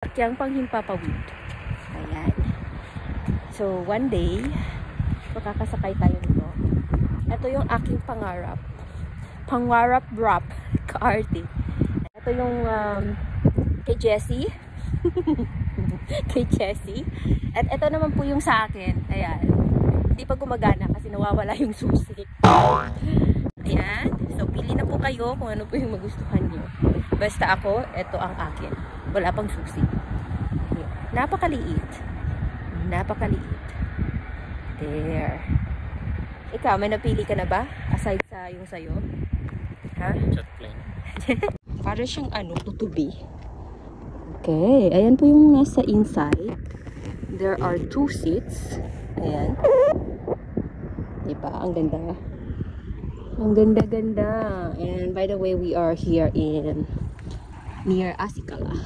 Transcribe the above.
Sakyang panghimpapawid. Ayan. So, one day, makakasakay tayo nito. Ito yung aking pangarap. Pangarap-rap ka-arte. Ito yung kay Jessie. Kay Jessie. At ito naman po yung sa akin. Ayan. Hindi pa gumagana kasi nawawala yung susi. Ayan. So, pili na po kayo kung ano po yung magustuhan nyo. Basta ako, ito ang akin. Wala pang susi. Ayan. Napakaliit. Napakaliit. There. Ikaw, may napili ka na ba? Aside sa yung sayo? Ha? Jet plane. Para siyang tutubi. Okay. Ayan po yung nasa inside. There are 2 seats. Ayan. Diba? Ang ganda. Ang ganda-ganda. And by the way, we are here in near Asikala.